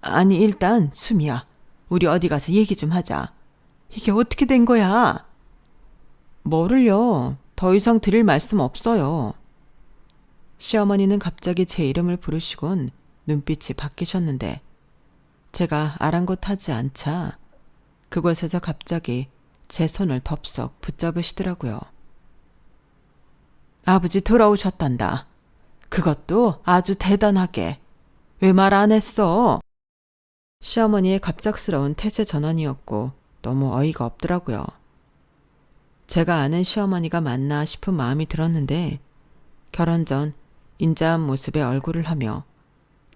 Speaker 1: 아니 일단 수미야, 우리 어디 가서 얘기 좀 하자. 이게 어떻게 된 거야? 뭐를요? 더 이상 드릴 말씀 없어요. 시어머니는 갑자기 제 이름을 부르시곤 눈빛이 바뀌셨는데 제가 아랑곳하지 않자 그곳에서 갑자기 제 손을 덥석 붙잡으시더라고요. 아버지 돌아오셨단다. 그것도 아주 대단하게. 왜 말 안 했어? 시어머니의 갑작스러운 태세 전환이었고 너무 어이가 없더라고요. 제가 아는 시어머니가 맞나 싶은 마음이 들었는데 결혼 전 인자한 모습의 얼굴을 하며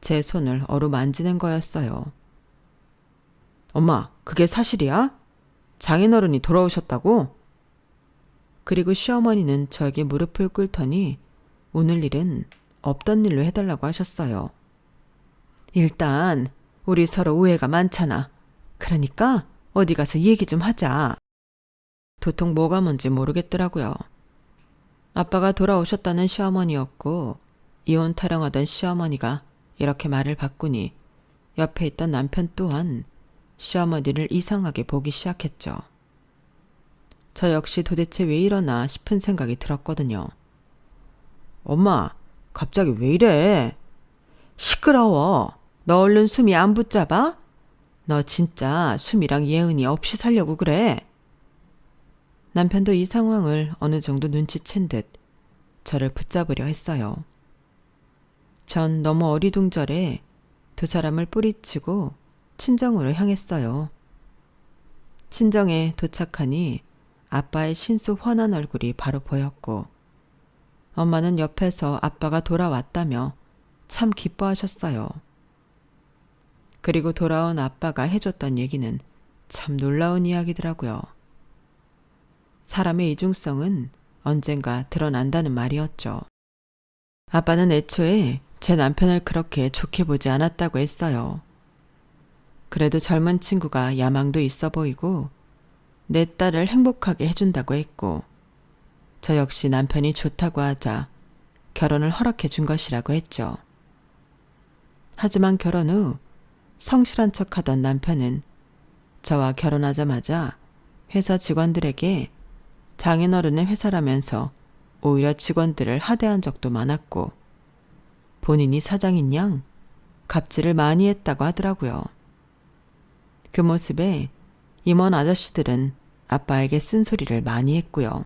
Speaker 1: 제 손을 어루만지는 거였어요. 엄마, 그게 사실이야? 장인어른이 돌아오셨다고? 그리고 시어머니는 저에게 무릎을 꿇더니 오늘 일은 없던 일로 해달라고 하셨어요. 일단 우리 서로 오해가 많잖아. 그러니까 어디 가서 얘기 좀 하자. 도통 뭐가 뭔지 모르겠더라고요. 아빠가 돌아오셨다는 시어머니였고 이혼 타령하던 시어머니가 이렇게 말을 바꾸니 옆에 있던 남편 또한 시어머니를 이상하게 보기 시작했죠. 저 역시 도대체 왜 이러나 싶은 생각이 들었거든요. 엄마, 갑자기 왜 이래? 시끄러워. 너 얼른 수미 안 붙잡아? 너 진짜 수미랑 예은이 없이 살려고 그래. 남편도 이 상황을 어느 정도 눈치챈 듯 저를 붙잡으려 했어요. 전 너무 어리둥절해 두 사람을 뿌리치고 친정으로 향했어요. 친정에 도착하니 아빠의 신수 훤한 얼굴이 바로 보였고 엄마는 옆에서 아빠가 돌아왔다며 참 기뻐하셨어요. 그리고 돌아온 아빠가 해줬던 얘기는 참 놀라운 이야기더라고요. 사람의 이중성은 언젠가 드러난다는 말이었죠. 아빠는 애초에 제 남편을 그렇게 좋게 보지 않았다고 했어요. 그래도 젊은 친구가 야망도 있어 보이고 내 딸을 행복하게 해준다고 했고 저 역시 남편이 좋다고 하자 결혼을 허락해 준 것이라고 했죠. 하지만 결혼 후 성실한 척하던 남편은 저와 결혼하자마자 회사 직원들에게 장인어른의 회사라면서 오히려 직원들을 하대한 적도 많았고 본인이 사장인 양 갑질을 많이 했다고 하더라고요. 그 모습에 임원 아저씨들은 아빠에게 쓴소리를 많이 했고요.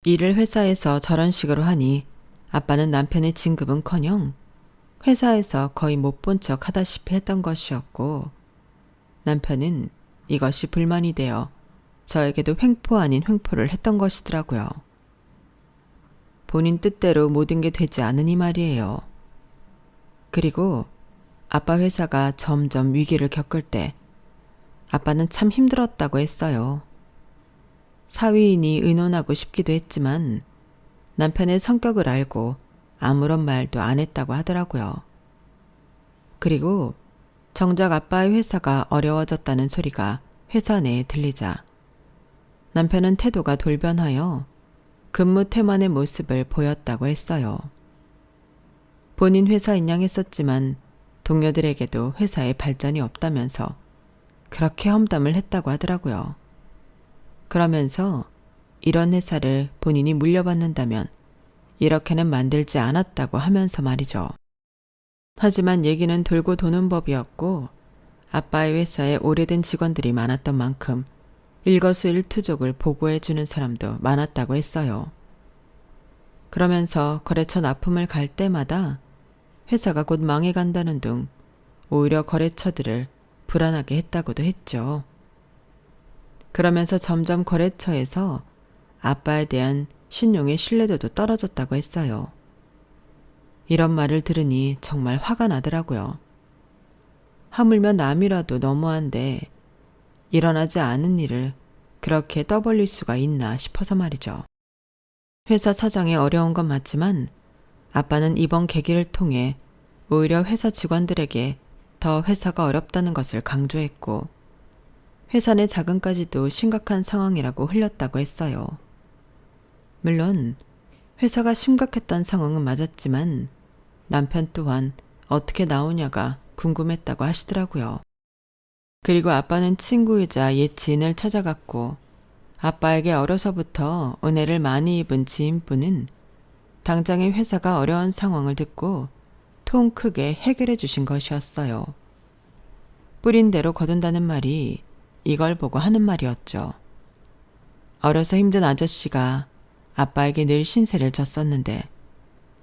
Speaker 1: 일을 회사에서 저런 식으로 하니 아빠는 남편의 진급은커녕 회사에서 거의 못 본 척 하다시피 했던 것이었고 남편은 이것이 불만이 되어 저에게도 횡포 아닌 횡포를 했던 것이더라고요. 본인 뜻대로 모든 게 되지 않으니 말이에요. 그리고 아빠 회사가 점점 위기를 겪을 때 아빠는 참 힘들었다고 했어요. 사위인이 의논하고 싶기도 했지만 남편의 성격을 알고 아무런 말도 안 했다고 하더라고요. 그리고 정작 아빠의 회사가 어려워졌다는 소리가 회사 내에 들리자 남편은 태도가 돌변하여 근무 태만의 모습을 보였다고 했어요. 본인 회사인 양 했었지만 동료들에게도 회사에 발전이 없다면서 그렇게 험담을 했다고 하더라고요. 그러면서 이런 회사를 본인이 물려받는다면 이렇게는 만들지 않았다고 하면서 말이죠. 하지만 얘기는 돌고 도는 법이었고 아빠의 회사에 오래된 직원들이 많았던 만큼 일거수일투족을 보고해주는 사람도 많았다고 했어요. 그러면서 거래처 납품을 갈 때마다 회사가 곧 망해간다는 둥 오히려 거래처들을 불안하게 했다고도 했죠. 그러면서 점점 거래처에서 아빠에 대한 신용의 신뢰도도 떨어졌다고 했어요. 이런 말을 들으니 정말 화가 나더라고요. 하물며 남이라도 너무한데 일어나지 않은 일을 그렇게 떠벌릴 수가 있나 싶어서 말이죠. 회사 사정이 어려운 건 맞지만 아빠는 이번 계기를 통해 오히려 회사 직원들에게 더 회사가 어렵다는 것을 강조했고 회사 내 자금까지도 심각한 상황이라고 흘렸다고 했어요. 물론 회사가 심각했던 상황은 맞았지만 남편 또한 어떻게 나오냐가 궁금했다고 하시더라고요. 그리고 아빠는 친구이자 옛 지인을 찾아갔고 아빠에게 어려서부터 은혜를 많이 입은 지인분은 당장의 회사가 어려운 상황을 듣고 통 크게 해결해 주신 것이었어요. 뿌린 대로 거둔다는 말이 이걸 보고 하는 말이었죠. 어려서 힘든 아저씨가 아빠에게 늘 신세를 졌었는데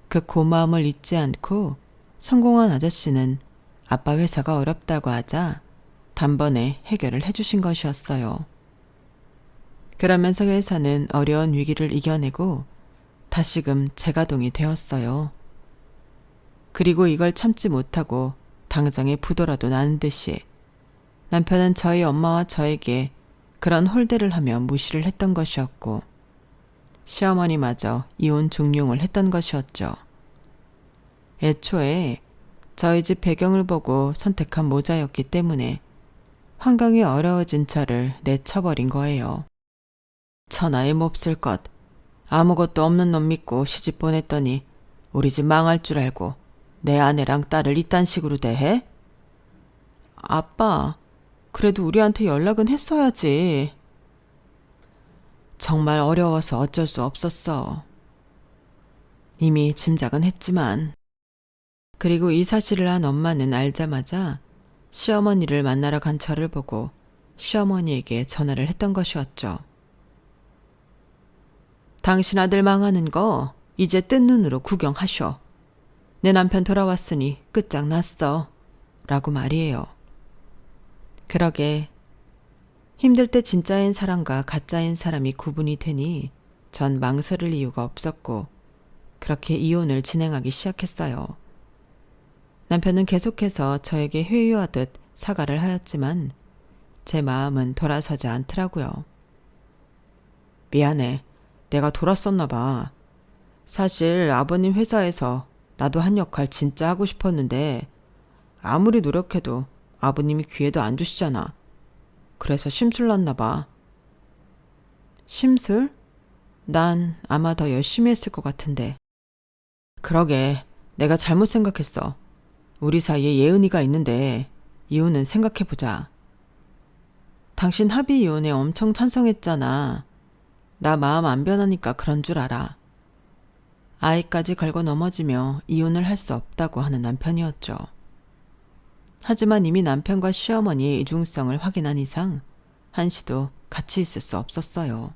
Speaker 1: 그 고마움을 잊지 않고 성공한 아저씨는 아빠 회사가 어렵다고 하자 단번에 해결을 해주신 것이었어요. 그러면서 회사는 어려운 위기를 이겨내고 다시금 재가동이 되었어요. 그리고 이걸 참지 못하고 당장에 부도라도 나는 듯이 남편은 저희 엄마와 저에게 그런 홀대를 하며 무시를 했던 것이었고 시어머니마저 이혼 종용을 했던 것이었죠. 애초에 저희 집 배경을 보고 선택한 모자였기 때문에 환경이 어려워진 저를 내쳐버린 거예요. 천하의 몹쓸 것. 아무것도 없는 놈 믿고 시집 보냈더니 우리 집 망할 줄 알고 내 아내랑 딸을 이딴 식으로 대해? 아빠, 그래도 우리한테 연락은 했어야지. 정말 어려워서 어쩔 수 없었어. 이미 짐작은 했지만. 그리고 이 사실을 한 엄마는 알자마자 시어머니를 만나러 간 저를 보고 시어머니에게 전화를 했던 것이었죠. 당신 아들 망하는 거 이제 뜬 눈으로 구경하셔. 내 남편 돌아왔으니 끝장났어. 라고 말이에요. 그러게 힘들 때 진짜인 사람과 가짜인 사람이 구분이 되니 전 망설일 이유가 없었고 그렇게 이혼을 진행하기 시작했어요. 남편은 계속해서 저에게 회유하듯 사과를 하였지만 제 마음은 돌아서지 않더라고요. 미안해. 내가 돌았었나 봐. 사실 아버님 회사에서 나도 한 역할 진짜 하고 싶었는데 아무리 노력해도 아버님이 귀에도 안 주시잖아. 그래서 심술났나 봐. 심술? 난 아마 더 열심히 했을 것 같은데. 그러게, 내가 잘못 생각했어. 우리 사이에 예은이가 있는데 이혼은 생각해보자. 당신 합의 이혼에 엄청 찬성했잖아. 나 마음 안 변하니까 그런 줄 알아. 아이까지 걸고 넘어지며 이혼을 할 수 없다고 하는 남편이었죠. 하지만 이미 남편과 시어머니의 이중성을 확인한 이상 한시도 같이 있을 수 없었어요.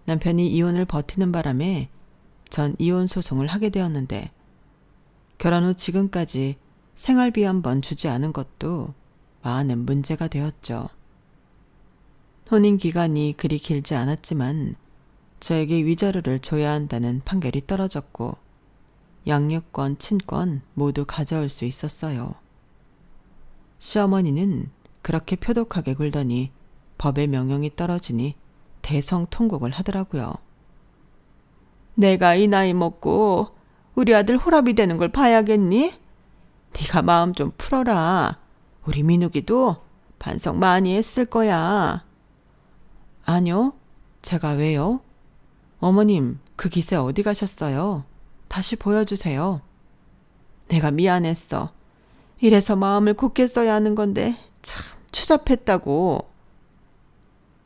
Speaker 1: 남편이 이혼을 버티는 바람에 전 이혼 소송을 하게 되었는데 결혼 후 지금까지 생활비 한 번 주지 않은 것도 많은 문제가 되었죠. 혼인 기간이 그리 길지 않았지만 저에게 위자료를 줘야 한다는 판결이 떨어졌고 양육권, 친권 모두 가져올 수 있었어요. 시어머니는 그렇게 표독하게 굴더니 법의 명령이 떨어지니 대성통곡을 하더라고요. 내가 이 나이 먹고 우리 아들 홀압이 되는 걸 봐야겠니? 네가 마음 좀 풀어라. 우리 민욱이도 반성 많이 했을 거야. 아니요. 제가 왜요? 어머님, 그 기세 어디 가셨어요? 다시 보여주세요. 내가 미안했어. 이래서 마음을 굳게 써야 하는 건데 참 추잡했다고.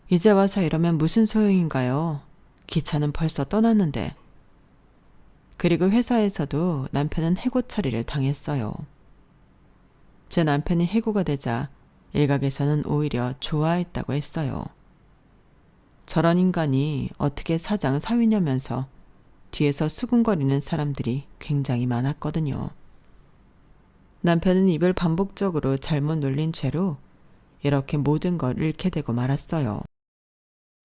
Speaker 1: 이제 와서 이러면 무슨 소용인가요? 기차는 벌써 떠났는데. 그리고 회사에서도 남편은 해고 처리를 당했어요. 제 남편이 해고가 되자 일각에서는 오히려 좋아했다고 했어요. 저런 인간이 어떻게 사장 사위냐면서 뒤에서 수군거리는 사람들이 굉장히 많았거든요. 남편은 입을 반복적으로 잘못 놀린 죄로 이렇게 모든 걸 잃게 되고 말았어요.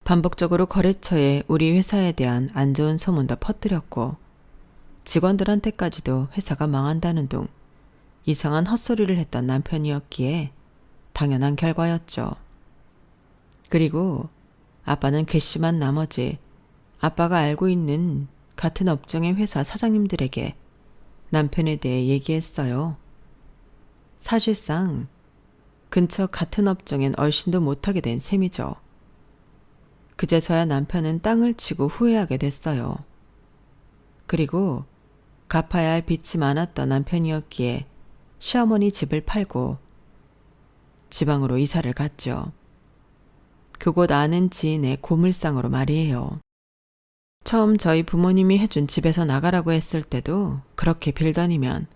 Speaker 1: 반복적으로 거래처에 우리 회사에 대한 안 좋은 소문도 퍼뜨렸고 직원들한테까지도 회사가 망한다는 둥 이상한 헛소리를 했던 남편이었기에 당연한 결과였죠. 그리고 아빠는 괘씸한 나머지 아빠가 알고 있는 같은 업종의 회사 사장님들에게 남편에 대해 얘기했어요. 사실상 근처 같은 업종엔 얼씬도 못하게 된 셈이죠. 그제서야 남편은 땅을 치고 후회하게 됐어요. 그리고 갚아야 할 빚이 많았던 남편이었기에 시어머니 집을 팔고 지방으로 이사를 갔죠. 그곳 아는 지인의 고물상으로 말이에요. 처음 저희 부모님이 해준 집에서 나가라고 했을 때도 그렇게 빌더니면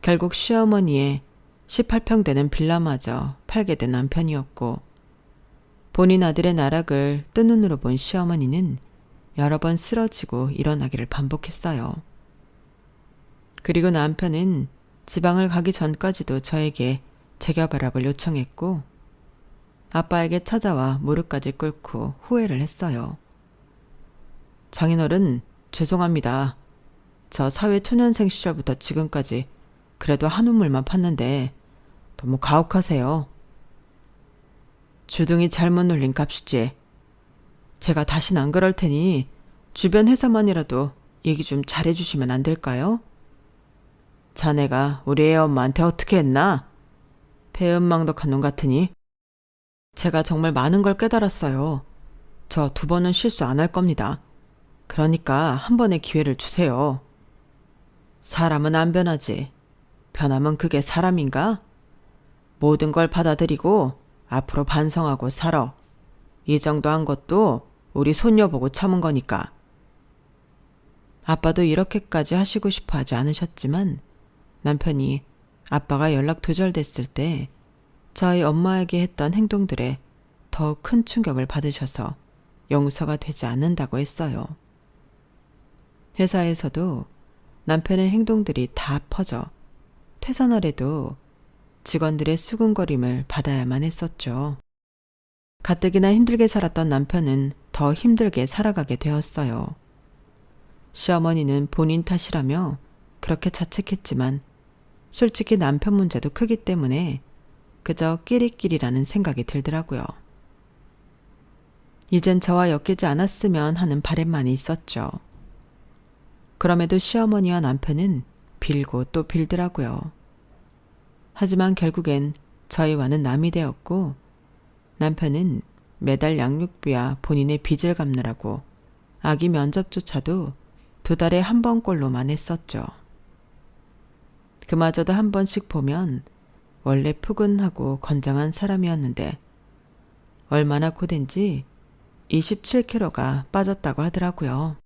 Speaker 1: 결국 시어머니의 18평 되는 빌라마저 팔게 된 남편이었고 본인 아들의 나락을 뜬 눈으로 본 시어머니는 여러 번 쓰러지고 일어나기를 반복했어요. 그리고 남편은 지방을 가기 전까지도 저에게 재결합을 요청했고 아빠에게 찾아와 무릎까지 꿇고 후회를 했어요. 장인어른, 죄송합니다. 저 사회초년생 시절부터 지금까지 그래도 한 우물만 팠는데 너무 가혹하세요. 주둥이 잘못 눌린 값이지. 제가 다신 안 그럴 테니 주변 회사만이라도 얘기 좀 잘해주시면 안 될까요? 자네가 우리 애 엄마한테 어떻게 했나? 배은망덕한 놈 같으니. 제가 정말 많은 걸 깨달았어요. 저 2번은 실수 안 할 겁니다. 그러니까 한 번의 기회를 주세요. 사람은 안 변하지. 변하면 그게 사람인가? 모든 걸 받아들이고 앞으로 반성하고 살아. 이 정도 한 것도 우리 손녀 보고 참은 거니까. 아빠도 이렇게까지 하시고 싶어 하지 않으셨지만 남편이 아빠가 연락 두절됐을 때 저희 엄마에게 했던 행동들에 더 큰 충격을 받으셔서 용서가 되지 않는다고 했어요. 회사에서도 남편의 행동들이 다 퍼져 퇴사날에도 직원들의 수군거림을 받아야만 했었죠. 가뜩이나 힘들게 살았던 남편은 더 힘들게 살아가게 되었어요. 시어머니는 본인 탓이라며 그렇게 자책했지만 솔직히 남편 문제도 크기 때문에 그저 끼리끼리라는 생각이 들더라고요. 이젠 저와 엮이지 않았으면 하는 바람만이 있었죠. 그럼에도 시어머니와 남편은 빌고 또 빌더라고요. 하지만 결국엔 저희와는 남이 되었고 남편은 매달 양육비와 본인의 빚을 갚느라고 아기 면접조차도 2달에 한 번꼴로만 했었죠. 그마저도 한 번씩 보면 원래 푸근하고 건장한 사람이었는데 얼마나 고된지 27kg가 빠졌다고 하더라고요.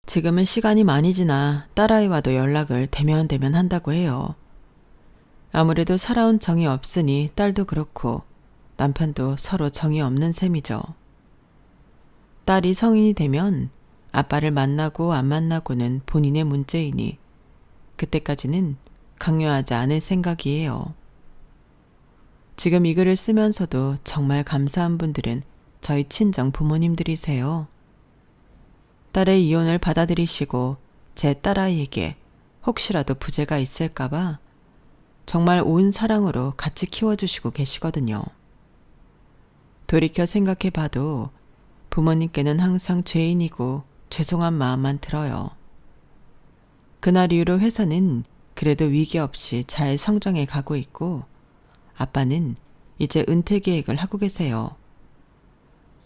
Speaker 1: 지금은 시간이 많이 지나 딸아이와도 연락을 대면대면 한다고 해요. 아무래도 살아온 정이 없으니 딸도 그렇고 남편도 서로 정이 없는 셈이죠. 딸이 성인이 되면 아빠를 만나고 안 만나고는 본인의 문제이니 그때까지는 강요하지 않을 생각이에요. 지금 이 글을 쓰면서도 정말 감사한 분들은 저희 친정 부모님들이세요. 딸의 이혼을 받아들이시고 제 딸아이에게 혹시라도 부재가 있을까봐 정말 온 사랑으로 같이 키워주시고 계시거든요. 돌이켜 생각해봐도 부모님께는 항상 죄인이고 죄송한 마음만 들어요. 그날 이후로 회사는 그래도 위기 없이 잘 성장해 가고 있고 아빠는 이제 은퇴 계획을 하고 계세요.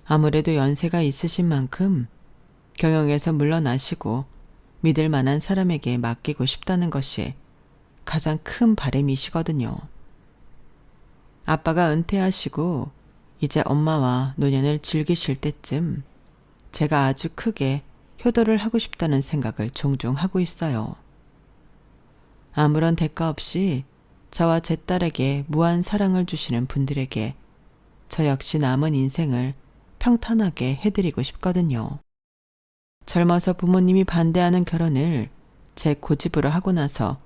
Speaker 1: 아무래도 연세가 있으신 만큼 경영에서 물러나시고 믿을 만한 사람에게 맡기고 싶다는 것이 가장 큰 바람이시거든요. 아빠가 은퇴하시고 이제 엄마와 노년을 즐기실 때쯤 제가 아주 크게 효도를 하고 싶다는 생각을 종종 하고 있어요. 아무런 대가 없이 저와 제 딸에게 무한 사랑을 주시는 분들에게 저 역시 남은 인생을 평탄하게 해드리고 싶거든요. 젊어서 부모님이 반대하는 결혼을 제 고집으로 하고 나서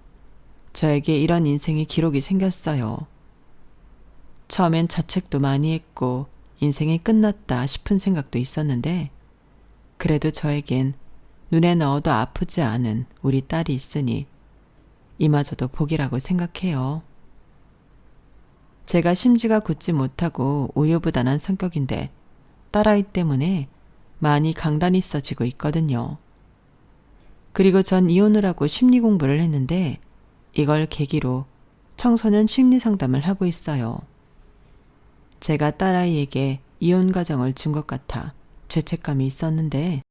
Speaker 1: 저에게 이런 인생의 기록이 생겼어요. 처음엔 자책도 많이 했고 인생이 끝났다 싶은 생각도 있었는데 그래도 저에겐 눈에 넣어도 아프지 않은 우리 딸이 있으니 이마저도 복이라고 생각해요. 제가 심지가 굳지 못하고 우유부단한 성격인데 딸아이 때문에 많이 강단이 써지고 있거든요. 그리고 전 이혼을 하고 심리 공부를 했는데 이걸 계기로 청소년 심리 상담을 하고 있어요. 제가 딸아이에게 이혼 과정을 준 것 같아 죄책감이 있었는데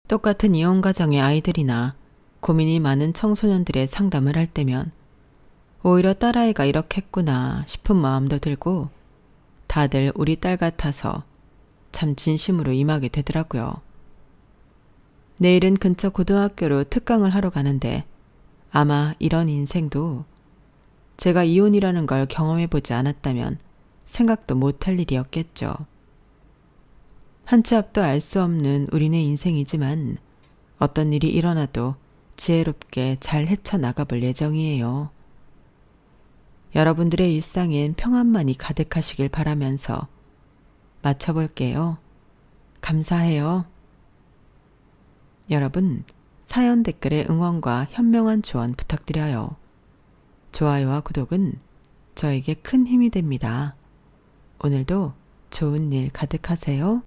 Speaker 1: 똑같은 이혼 과정의 아이들이나 고민이 많은 청소년들의 상담을 할 때면 오히려 딸아이가 이렇게 했구나 싶은 마음도 들고 다들 우리 딸 같아서 참 진심으로 임하게 되더라고요. 내일은 근처 고등학교로 특강을 하러 가는데 아마 이런 인생도 제가 이혼이라는 걸 경험해보지 않았다면 생각도 못할 일이었겠죠. 한 치 앞도 알 수 없는 우리네 인생이지만 어떤 일이 일어나도 지혜롭게 잘 헤쳐나가볼 예정이에요. 여러분들의 일상엔 평안만이 가득하시길 바라면서 마쳐볼게요. 감사해요. 여러분, 사연 댓글에 응원과 현명한 조언 부탁드려요. 좋아요와 구독은 저에게 큰 힘이 됩니다. 오늘도 좋은 일 가득하세요.